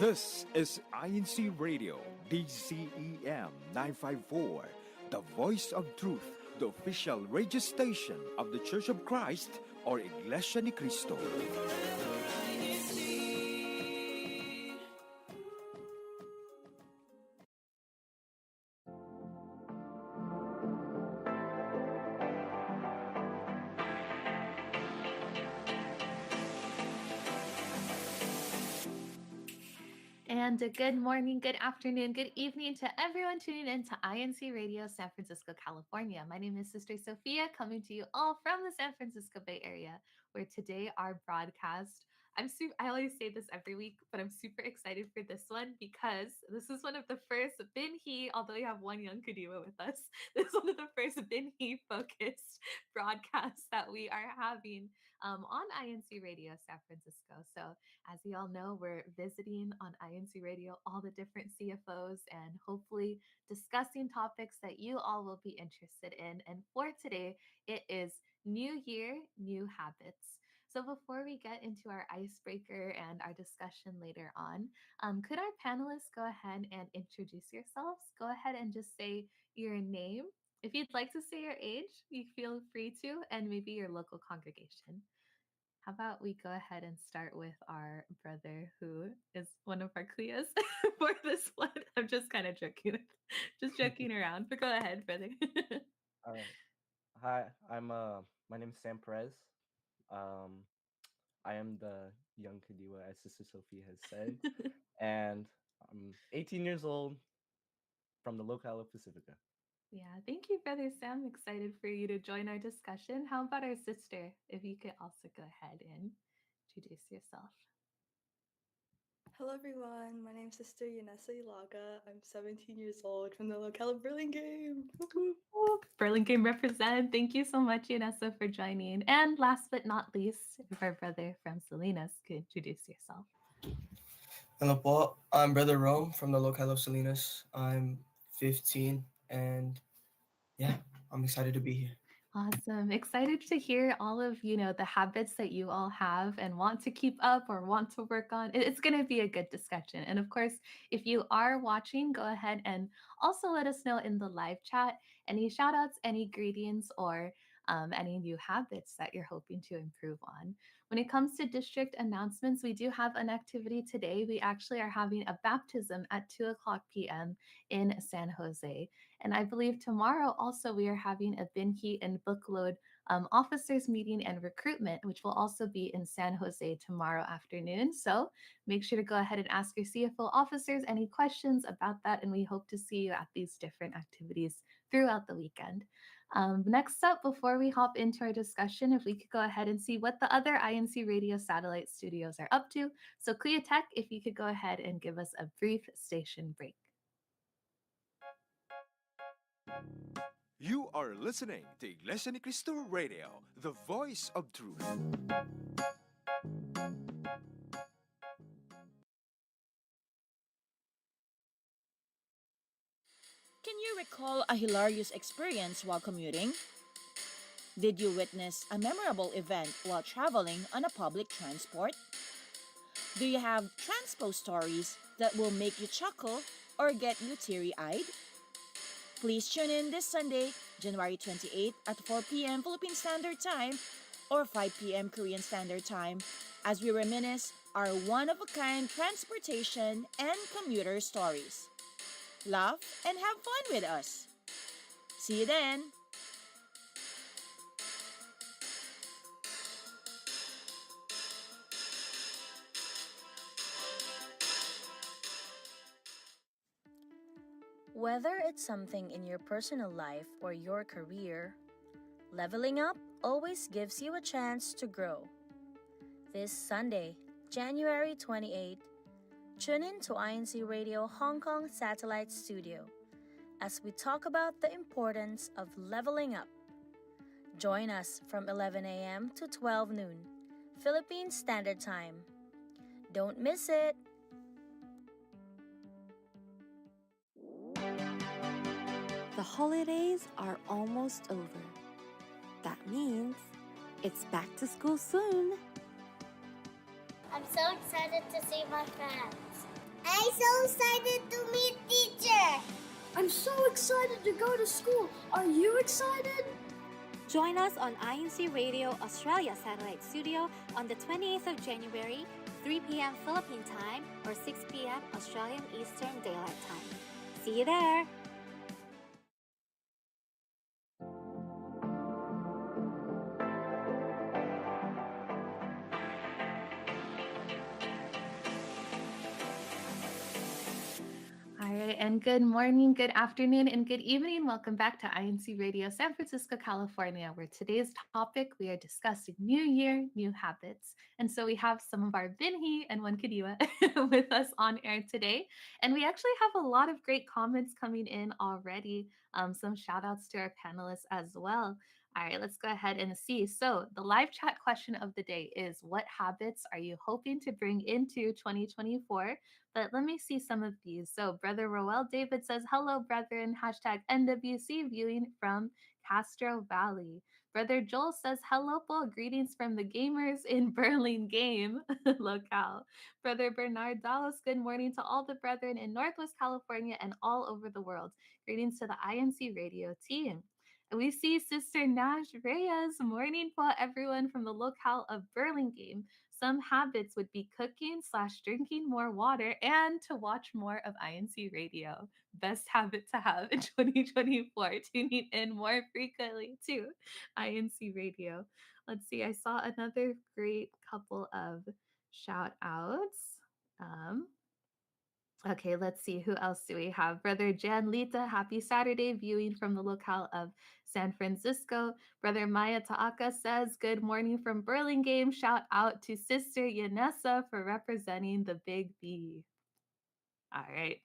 This is INCRadio, DCEM 954, the voice of truth, the official radio station of the Church of Christ or Iglesia ni Cristo. And good morning, good afternoon, good evening to everyone tuning in to INC Radio San Francisco, California. My name is Sister Sophia, coming to you all from the San Francisco Bay Area, where today our broadcast, I always say this every week, but I'm super excited for this one because this is one of the first Binhi, although we have one young Kadiwa with us, this is one of the first Binhi focused broadcasts that we are having on INC Radio San Francisco. So as you all know, we're visiting on INC Radio all the different CFOs and hopefully discussing topics that you all will be interested in. And for today, it is New Year, New Habits. So before we get into our icebreaker and our discussion later on, could our panelists go ahead and introduce yourselves? Go ahead and just say your name. If you'd like to say your age, you feel free to, and maybe your local congregation. How about we go ahead and start with our brother, who is one of our Cleas for this one. I'm just kind of joking around. But go ahead, brother. All right. Hi, my name is Sam Perez. I am the young Kadiwa, as Sister Sophie has said, and I'm 18 years old from the locale of Pacifica. Yeah, thank you, Brother Sam. Excited for you to join our discussion. How about our sister? If you could also go ahead and introduce yourself. Hello everyone, my name's Sister Yanessa Ilaga. I'm 17 years old from the locale of Burlingame. Burlingame represent. Thank you so much, Yanessa, for joining. And last but not least, if our brother from Salinas could introduce yourself. Hello po, I'm Brother Rome from the locale of Salinas. I'm 15 and yeah, I'm excited to be here. Awesome. Excited to hear all of, the habits that you all have and want to keep up or want to work on. It's going to be a good discussion. And of course, if you are watching, go ahead and also let us know in the live chat any shout outs, any greetings, or any new habits that you're hoping to improve on. When it comes to district announcements, we do have an activity today. We actually are having a baptism at 2:00 p.m. in San Jose. And I believe tomorrow also we are having a Binhi and Bookload officers meeting and recruitment, which will also be in San Jose tomorrow afternoon. So make sure to go ahead and ask your CFO officers any questions about that. And we hope to see you at these different activities throughout the weekend. Next up, before we hop into our discussion, if we could go ahead and see what the other INC Radio satellite studios are up to. So Clea Tech, if you could go ahead and give us a brief station break. You are listening to Iglesia ni Cristo Radio, the voice of truth. Can you recall a hilarious experience while commuting? Did you witness a memorable event while traveling on a public transport? Do you have transpo stories that will make you chuckle or get you teary-eyed? Please tune in this Sunday, January 28 at 4 p.m. Philippine Standard Time or 5 p.m. Korean Standard Time as we reminisce our one-of-a-kind transportation and commuter stories. Laugh and have fun with us. See you then! Whether it's something in your personal life or your career, leveling up always gives you a chance to grow. This Sunday, January 28, tune in to INC Radio Hong Kong Satellite Studio as we talk about the importance of leveling up. Join us from 11 a.m. to 12 noon, Philippine Standard Time. Don't miss it! The holidays are almost over. That means it's back to school soon. I'm so excited to see my friends. I'm so excited to meet teacher. I'm so excited to go to school. Are you excited? Join us on INC Radio Australia Satellite Studio on the 28th of January, 3 p.m. Philippine time or 6 p.m. Australian Eastern Daylight Time. See you there! All right, and good morning, good afternoon, and good evening. Welcome back to INC Radio San Francisco, California, where today's topic we are discussing New Year, New Habits. And so we have some of our Binhi and one Kadiwa with us on air today. And we actually have a lot of great comments coming in already. Some shout outs to our panelists as well. All right, let's go ahead and see. So, the live chat question of the day is: what habits are you hoping to bring into 2024? But let me see some of these. So, Brother Roel David says, hello, brethren, hashtag NWC viewing from Castro Valley. Brother Joel says, hello, po, greetings from the gamers in Burlingame locale. Brother Bernard Dallas, good morning to all the brethren in Northwest California and all over the world. Greetings to the INC radio team. We see Sister Nash Reyes. Morning po, everyone from the locale of Burlingame. Some habits would be cooking / drinking more water and to watch more of INC radio. Best habit to have in 2024, tuning in more frequently to INC radio. Let's see, I saw another great couple of shout outs. Okay, let's see. Who else do we have? Brother Jan Lita, happy Saturday, viewing from the locale of San Francisco. Brother Maya Taaka says, good morning from Burlingame. Shout out to Sister Yanessa for representing the Big B. All right.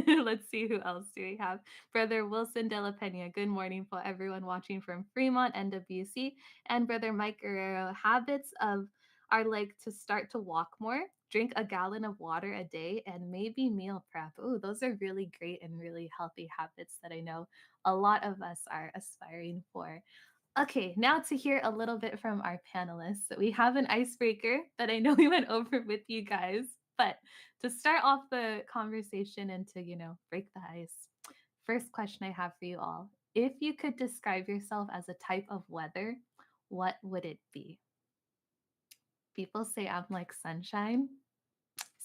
Let's see who else do we have. Brother Wilson De La Pena. Good morning for everyone watching from Fremont, NWC. And Brother Mike Guerrero. Habits of are like to start to walk more, drink a gallon of water a day, and maybe meal prep. Oh, those are really great and really healthy habits that I know a lot of us are aspiring for. Okay, now to hear a little bit from our panelists. We have an icebreaker that I know we went over with you guys, but to start off the conversation and to, break the ice, first question I have for you all. If you could describe yourself as a type of weather, what would it be? People say I'm like sunshine.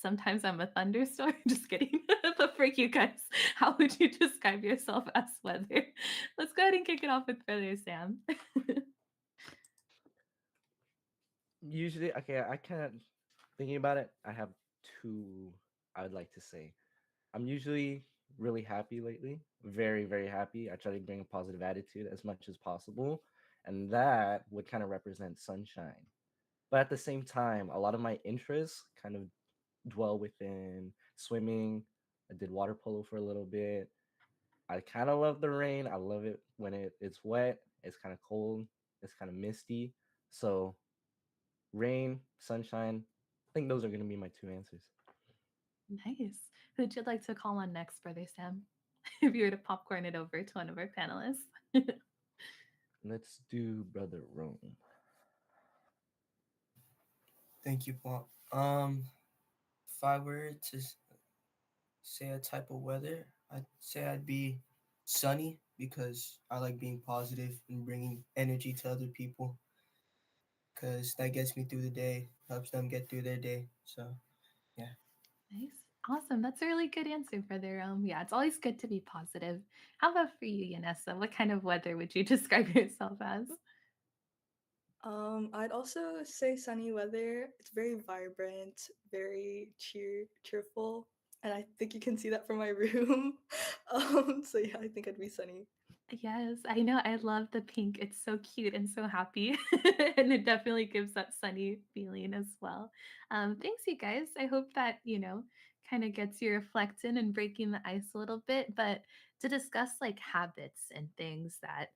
Sometimes I'm a thunderstorm. Just kidding. But for you guys, how would you describe yourself as weather? Let's go ahead and kick it off with Brother Sam. Usually, okay, I can't thinking about it. I have two I would like to say. I'm usually really happy lately, very, very happy. I try to bring a positive attitude as much as possible, and that would kind of represent sunshine. But at the same time, a lot of my interests kind of dwell within swimming. I did water polo for a little bit. I kind of love the rain. I love it when it's wet, it's kind of cold, it's kind of misty. So rain, sunshine. I think those are going to be my two answers. Nice. Who'd you like to call on next, Brother Sam? If you were to popcorn it over to one of our panelists. Let's do Brother Rome. Thank you, Paul. If I were to say a type of weather, I'd say I'd be sunny because I like being positive and bringing energy to other people because that gets me through the day, helps them get through their day. So, yeah. Nice. Awesome. That's a really good answer, Brother. Yeah, it's always good to be positive. How about for you, Yanessa? What kind of weather would you describe yourself as? I'd also say sunny weather. It's very vibrant, very cheerful, and I think you can see that from my room. So yeah, I think I'd be sunny. Yes, I know. I love the pink. It's so cute and so happy. And it definitely gives that sunny feeling as well. Thanks, you guys. I hope that, kind of gets you reflecting and breaking the ice a little bit. But to discuss like habits and things that,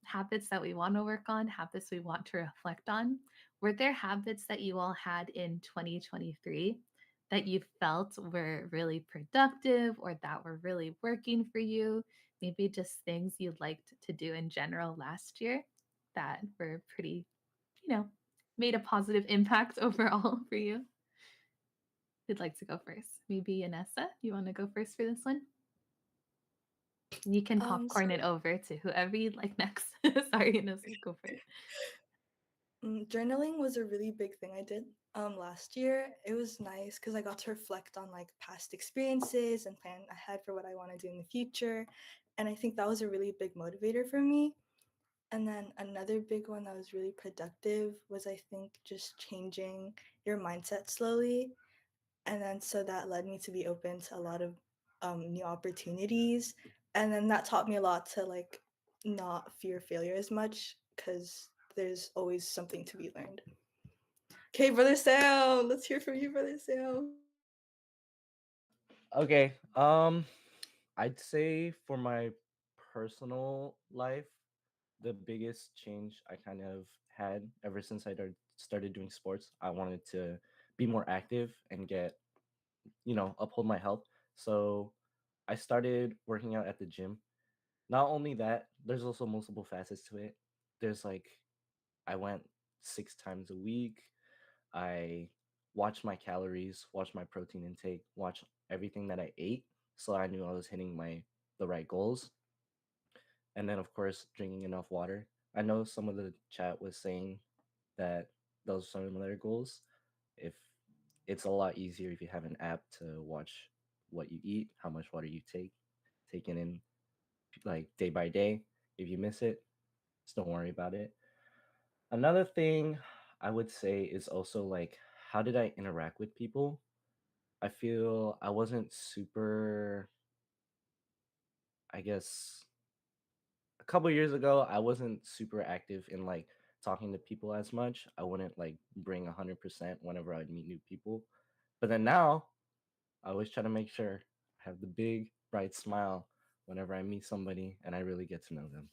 habits that we want to work on, habits we want to reflect on, were there habits that you all had in 2023 that you felt were really productive or that were really working for you? Maybe just things you liked to do in general last year that were pretty, you know, made a positive impact overall for you. Who'd like to go first? Maybe Anessa, you want to go first for this one? You can So popcorn it over to whoever you'd like next. Sorry, Anessa, go for it. journaling was a really big thing I did last year. It was nice because I got to reflect on like past experiences and plan ahead for what I want to do in the future. And I think that was a really big motivator for me. And then another big one that was really productive was, I think, just changing your mindset slowly. And then so that led me to be open to a lot of new opportunities. And then that taught me a lot to like not fear failure as much because there's always something to be learned. Okay, Brother Sam, let's hear from you, Brother Sam. Okay. I'd say for my personal life, the biggest change I kind of had ever since started doing sports, I wanted to be more active and get, uphold my health. So I started working out at the gym. Not only that, there's also multiple facets to it. There's like, I went 6 times a week. I watched my calories, watched my protein intake, watched everything that I ate, so I knew I was hitting the right goals. And then of course drinking enough water. I know some of the chat was saying that those are some of their goals. If it's a lot easier if you have an app to watch what you eat, how much water you taking in like day by day. If you miss it, just don't worry about it. Another thing I would say is also like, how did I interact with people? I feel I wasn't super, I guess, a couple years ago, I wasn't super active in like talking to people as much. I wouldn't like bring 100% whenever I'd meet new people. But then now, I always try to make sure I have the big, bright smile whenever I meet somebody and I really get to know them.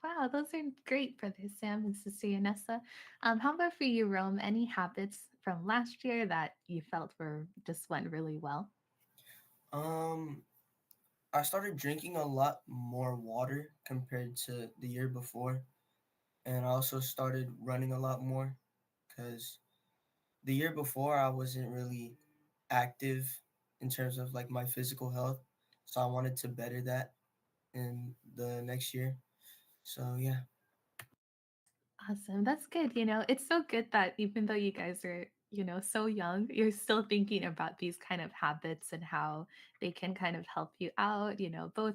Wow, those are great, Brother Sam and Sister Yanessa. How about for you, Rome? Any habits from last year that you felt were just went really well? Um, I started drinking a lot more water compared to the year before, and I also started running a lot more because the year before I wasn't really active in terms of like my physical health, so I wanted to better that in the next year. So yeah. Awesome. That's good. It's so good that even though you guys are, so young, you're still thinking about these kind of habits and how they can kind of help you out, both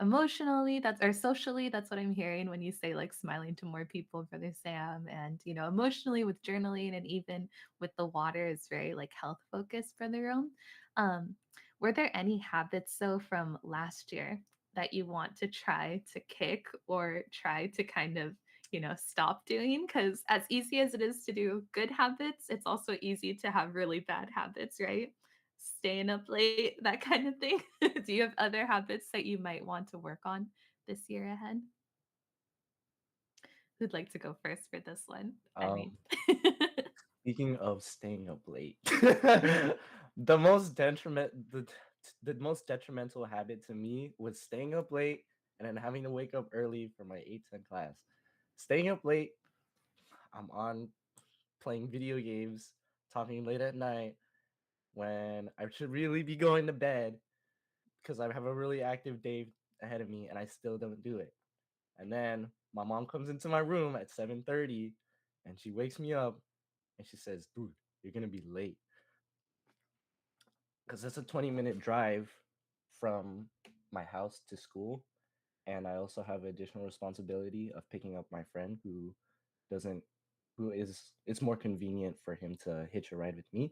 emotionally, that's or socially, that's what I'm hearing when you say like smiling to more people, Brother Sam, and emotionally with journaling and even with the water is very like health focused for their own. Um, were there any habits though from last year that you want to try to kick or try to kind of stop doing? Because as easy as it is to do good habits, it's also easy to have really bad habits, right? Staying up late, that kind of thing. Do you have other habits that you might want to work on this year ahead? Who'd like to go first for this one? I Um, mean, Speaking of staying up late, the the most detrimental habit to me was staying up late and then having to wake up early for my 8:10 class. Staying up late, I'm on playing video games, talking late at night when I should really be going to bed because I have a really active day ahead of me and I still don't do it. And then my mom comes into my room at 7:30 and she wakes me up and she says, "Dude, you're going to be late." Because it's a 20-minute drive from my house to school. And I also have additional responsibility of picking up my friend doesn't, it's more convenient for him to hitch a ride with me.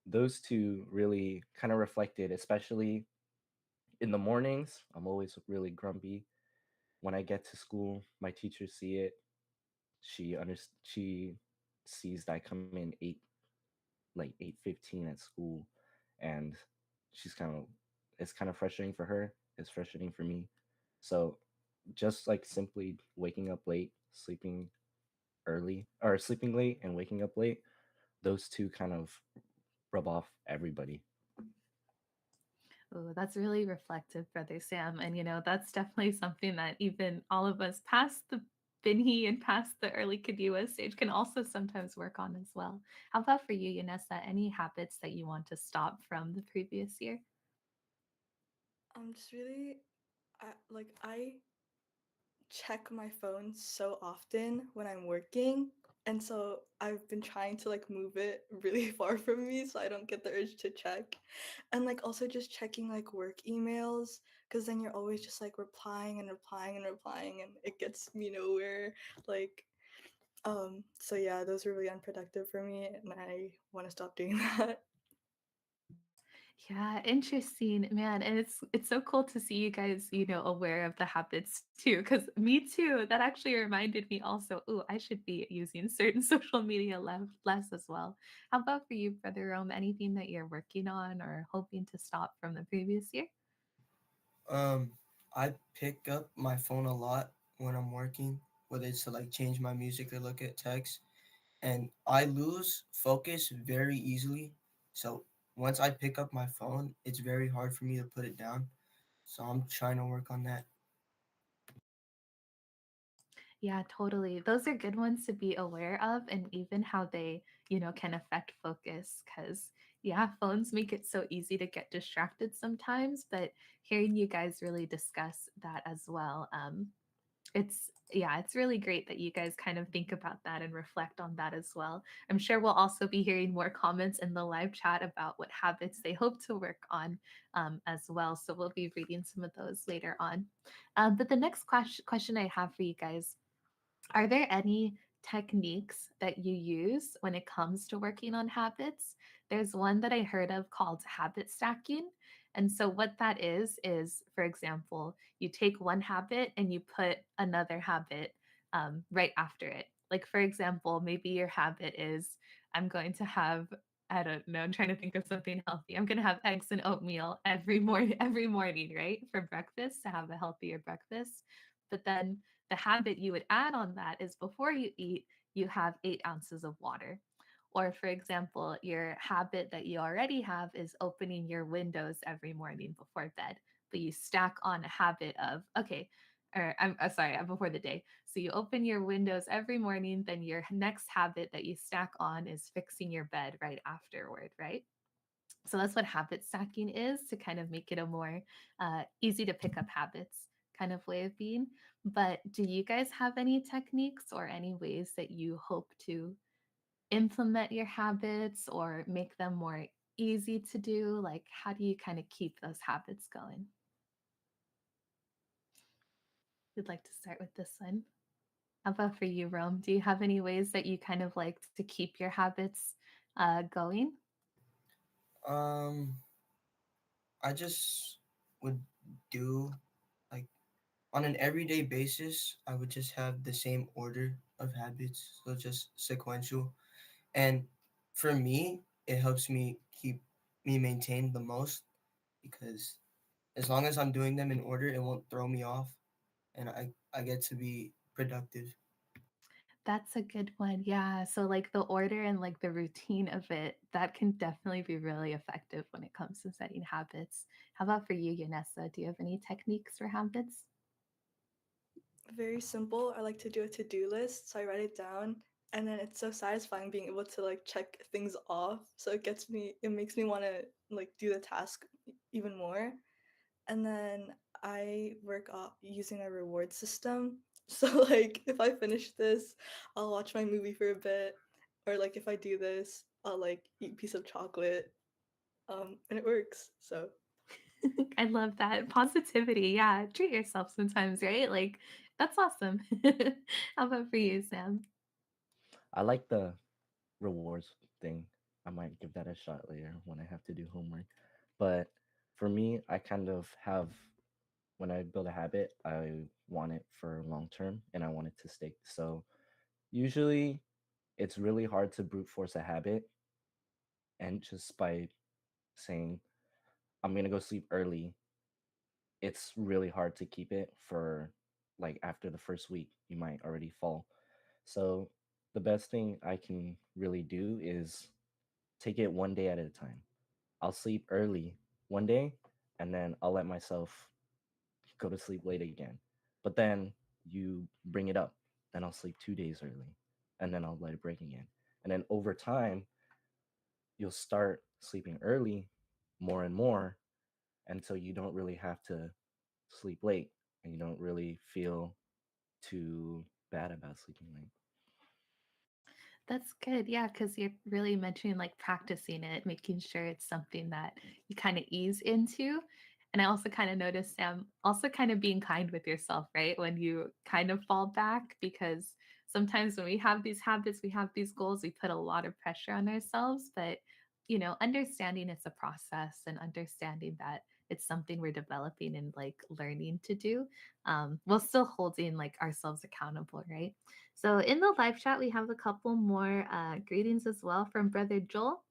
Those two really kind of reflected, especially in the mornings. I'm always really grumpy. When I get to school, my teachers see it. She sees that I come in 8:15 at school, and she's kind of it's kind of frustrating for her. It's frustrating for me. So just like simply waking up late, sleeping early, or sleeping late and waking up late, those two kind of rub off everybody. oh, that's really reflective, Brother Sam. And, that's definitely something that even all of us past the binhi and past the early kadua stage can also sometimes work on as well. How about for you, Yanessa? Any habits that you want to stop from the previous year? I'm just really, I check my phone so often when I'm working. And so I've been trying to like move it really far from me so I don't get the urge to check. And like also just checking like work emails because then you're always just like replying and replying and replying and it gets me nowhere. Like so yeah, those are really unproductive for me and I want to stop doing that. Yeah, interesting, man. And it's so cool to see you guys, aware of the habits too. Because me too. That actually reminded me also. Oh, I should be using certain social media less as well. How about for you, Brother Rome? Anything that you're working on or hoping to stop from the previous year? Um, I pick up my phone a lot when I'm working, whether it's to like change my music or look at text, and I lose focus very easily. So once I pick up my phone, it's very hard for me to put it down. So I'm trying to work on that. Yeah, totally. Those are good ones to be aware of, and even how they, can affect focus. Because, yeah, phones make it so easy to get distracted sometimes. But hearing you guys really discuss that as well, it's really great that you guys kind of think about that and reflect on that as well. I'm sure we'll also be hearing more comments in the live chat about what habits they hope to work on as well. So we'll be reading some of those later on. But the next question I have for you guys, are there any techniques that you use when it comes to working on habits? There's one that I heard of called habit stacking. And so, what that is, for example, you take one habit and you put another habit right after it. Like, for example, maybe your habit is, I'm going to have, I don't know, I'm trying to think of something healthy. I'm going to have eggs and oatmeal every morning, right? For breakfast, to have a healthier breakfast. But then the habit you would add on that is before you eat, you have 8 ounces of water. Or, for example, your habit that you already have is opening your windows every morning before bed, but you stack on a habit of, okay, or I'm sorry, before the day. So you open your windows every morning, then your next habit that you stack on is fixing your bed right afterward, right? So that's what habit stacking is, to kind of make it a more easy to pick up habits kind of way of being. But do you guys have any techniques or any ways that you hope to implement your habits or make them more easy to do? Like, how do you kind of keep those habits going? We'd like to start with this one. How about for you, Rome? Do you have any ways that you kind of like to keep your habits going? Um, I just would do like on an everyday basis, I would just have the same order of habits, so just sequential. And for me, it helps me keep me maintain the most because as long as I'm doing them in order, it won't throw me off and I get to be productive. That's a good one. Yeah. So, like the order and like the routine of it, that can definitely be really effective when it comes to setting habits. How about for you, Yanessa? Do you have any techniques for habits? Very simple. I like to do a to-do list, so I write it down, and then it's so satisfying being able to like check things off. So it makes me want to like do the task even more. And then I work off using a reward system. So like if I finish this, I'll watch my movie for a bit, or like if I do this, I'll like eat a piece of chocolate. And it works. So I love that positivity. Yeah. Treat yourself sometimes, right? Like, that's awesome. How about for you, Sam? I like the rewards thing. I might give that a shot later when I have to do homework. But for me, I kind of have, when I build a habit, I want it for long term and I want it to stick. So usually it's really hard to brute force a habit, and just by saying I'm going to go sleep early, it's really hard to keep it for, like, after the first week you might already fall. So the best thing I can really do is take it one day at a time. I'll sleep early one day and then I'll let myself go to sleep late again. But then you bring it up. then I'll sleep 2 days early, and then I'll let it break again. And then over time, you'll start sleeping early more and more until you don't really have to sleep late and you don't really feel too bad about sleeping late. That's good. Yeah, because you're really mentioning like practicing it, making sure it's something that you kind of ease into. And I also kind of noticed, Sam, also kind of being kind with yourself, right? When you kind of fall back, because sometimes when we have these habits, we have these goals, we put a lot of pressure on ourselves. But, understanding it's a process and understanding that it's something we're developing and like learning to do, while still holding like ourselves accountable, right? So in the live chat, we have a couple more greetings as well from Brother Joel.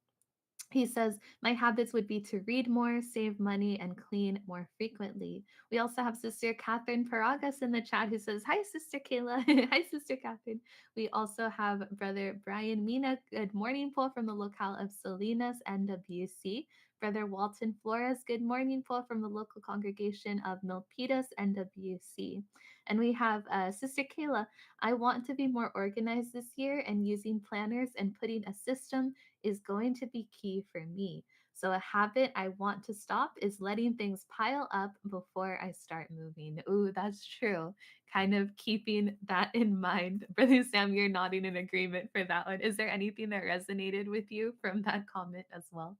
He says, my habits would be to read more, save money, and clean more frequently. We also have Sister Catherine Paragas in the chat who says, hi, Sister Kayla. Hi, Sister Catherine. We also have Brother Brian Mina. Good morning, Paul, from the locale of Salinas, NWC. Brother Walton Flores. Good morning, Paul, from the local congregation of Milpitas, NWC. And we have Sister Kayla. I want to be more organized this year, and using planners and putting a system is going to be key for me. So, a habit I want to stop is letting things pile up before I start moving. Ooh, that's true. Kind of keeping that in mind. Brother Sam, you're nodding in agreement for that one. Is there anything that resonated with you from that comment as well?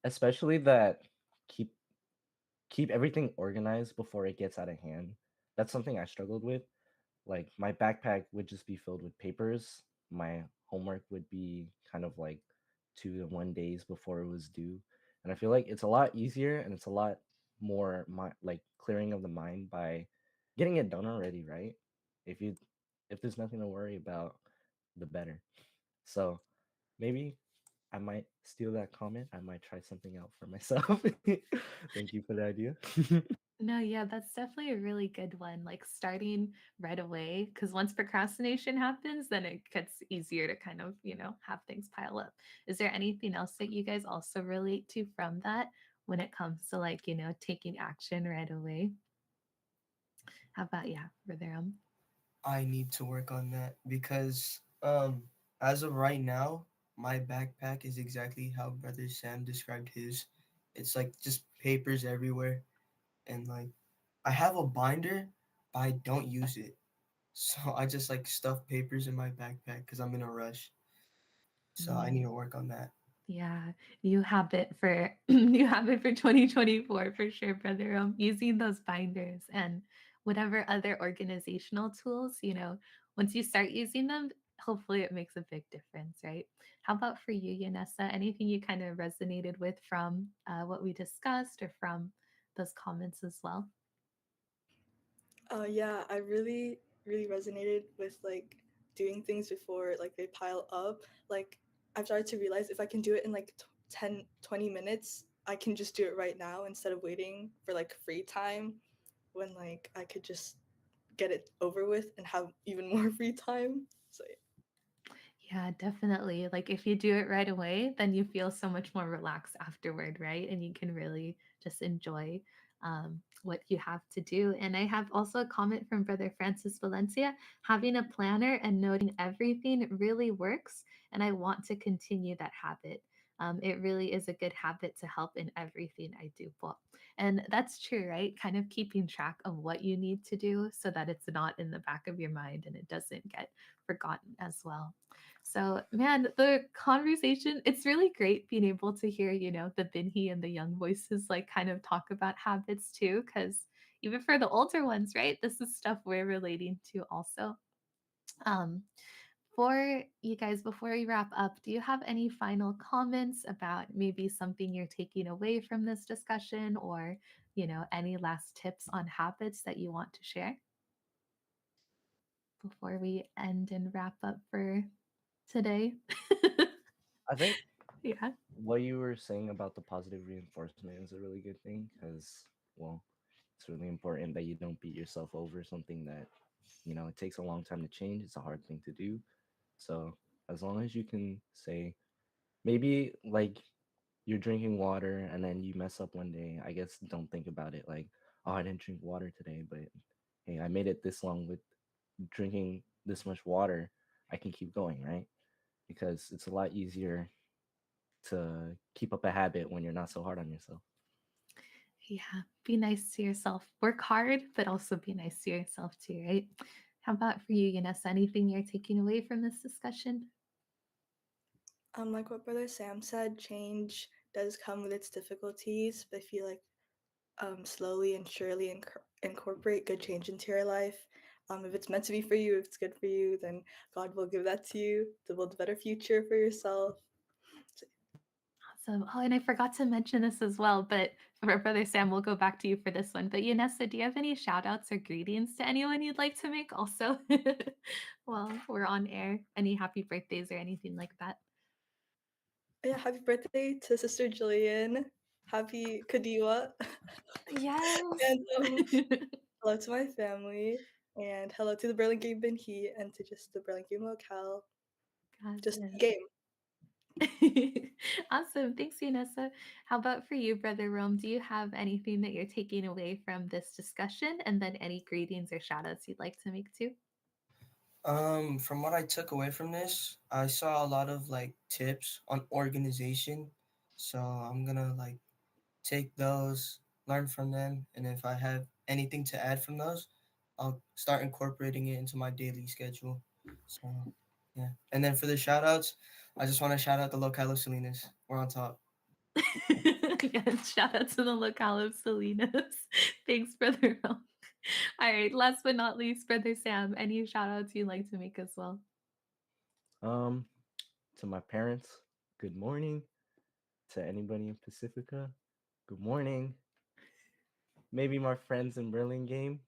Especially that keep keep everything organized before it gets out of hand. That's something I struggled with. Like my backpack would just be filled with papers. My homework would be kind of like 2 to 1 days before it was due. And I feel like it's a lot easier and it's a lot more like clearing of the mind by getting it done already, right? If you if there's nothing to worry about, the better. So maybe I might steal that comment. I might try something out for myself. Thank you for the idea. No, yeah, that's definitely a really good one. Like starting right away, because once procrastination happens, then it gets easier to kind of, have things pile up. Is there anything else that you guys also relate to from that when it comes to like, taking action right away? How about, yeah, Rotherham? I need to work on that because as of right now, my backpack is exactly how Brother Sam described his. It's like just papers everywhere, and like I have a binder, but I don't use it. So I just like stuff papers in my backpack because I'm in a rush. So I need to work on that. Yeah, you have it for you have it for 2024 for sure, brother. Using those binders and whatever other organizational tools, once you start using them, hopefully it makes a big difference, right? How about for you, Yanessa? Anything you kind of resonated with from what we discussed or from those comments as well? Yeah, I really resonated with like doing things before like they pile up. Like I've started to realize if I can do it in like 10, 20 minutes, I can just do it right now instead of waiting for like free time when like I could just get it over with and have even more free time. So yeah. Yeah, definitely. Like if you do it right away, then you feel so much more relaxed afterward, right? And you can really just enjoy what you have to do. And I have also a comment from Brother Francis Valencia. Having a planner and noting everything really works, and I want to continue that habit. It really is a good habit to help in everything I do. And that's true, right? Kind of keeping track of what you need to do so that it's not in the back of your mind and it doesn't get forgotten as well. So, man, the conversation, it's really great being able to hear, the Binhi and the young voices like kind of talk about habits too, because even for the older ones, right? This is stuff we're relating to also. Um, for you guys, before we wrap up, do you have any final comments about maybe something you're taking away from this discussion or, any last tips on habits that you want to share before we end and wrap up for today? I think Yeah. what you were saying about the positive reinforcement is a really good thing because, well, it's really important that you don't beat yourself over something that, it takes a long time to change. It's a hard thing to do. So, as long as you can say, maybe like you're drinking water and then you mess up one day, I guess don't think about it like, oh, I didn't drink water today, but hey, I made it this long drinking this much water, I can keep going, right? Because it's a lot easier to keep up a habit when you're not so hard on yourself. Yeah, be nice to yourself. Work hard, but also be nice to yourself too, right? How about for you, Eunice? Anything you're taking away from this discussion? Like what Brother Sam said, change does come with its difficulties, but I feel like slowly and surely incorporate good change into your life. If it's meant to be for you, if it's good for you, then God will give that to you to build a better future for yourself. Awesome. Oh, and I forgot to mention this as well, but for Brother Sam, we'll go back to you for this one. But Yanessa, do you have any shout outs or greetings to anyone you'd like to make also? Well, we're on air. Any happy birthdays or anything like that? Yeah, happy birthday to Sister Jillian. Happy Kadiwa. Yes. And hello to my family. And hello to the Burlingame Benhi and to just the Burlingame locale. Got Just it. game. Awesome. Thanks, Yanessa. How about for you, Brother Rome? Do you have anything that you're taking away from this discussion? And then any greetings or shout outs you'd like to make too? From what I took away from this, I saw a lot of like tips on organization. So I'm gonna like take those, learn from them, and if I have anything to add from those, I'll start incorporating it into my daily schedule. So yeah. And then for the shout outs, I just want to shout out the locale of Salinas. We're on top. Yes, shout out to the locale of Salinas. Thanks, Brother Rome. All right, last but not least, Brother Sam, any shout outs you'd like to make as well? Um, to my parents, good morning. To anybody in Pacifica, good morning. Maybe my friends in Burlingame.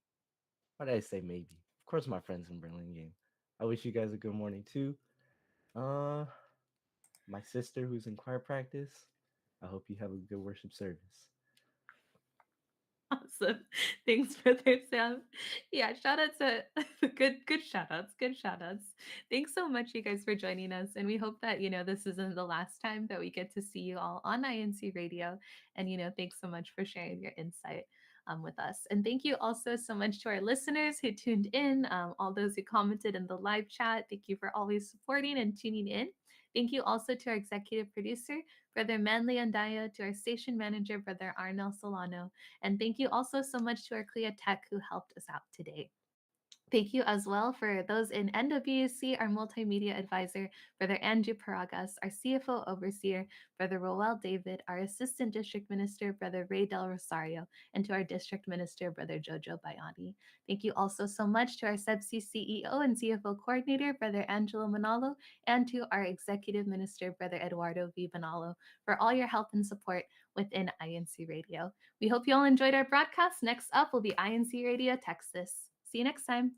Why did I say maybe? Of course, my friends in Burlingame. I wish you guys a good morning too. Uh, my sister who's in choir practice. I hope you have a good worship service. Awesome. Thanks, Brother Sam. Yeah, shout out to good shout outs. Good shout outs. Thanks so much, you guys, for joining us. And we hope that, this isn't the last time that we get to see you all on INC Radio. And, thanks so much for sharing your insight with us. And thank you also so much to our listeners who tuned in, all those who commented in the live chat. Thank you for always supporting and tuning in. Thank you also to our executive producer, Brother Manley Andaya, to our station manager, Brother Arnel Solano, and thank you also so much to our CLIA Tech who helped us out today. Thank you as well for those in NWC, our multimedia advisor, Brother Andrew Paragas, our CFO overseer, Brother Roel David, our assistant district minister, Brother Ray Del Rosario, and to our district minister, Brother Jojo Bayani. Thank you also so much to our SEBC CEO and CFO coordinator, Brother Angelo Manalo, and to our executive minister, Brother Eduardo V. Manalo, for all your help and support within INC Radio. We hope you all enjoyed our broadcast. Next up will be INC Radio Texas. See you next time.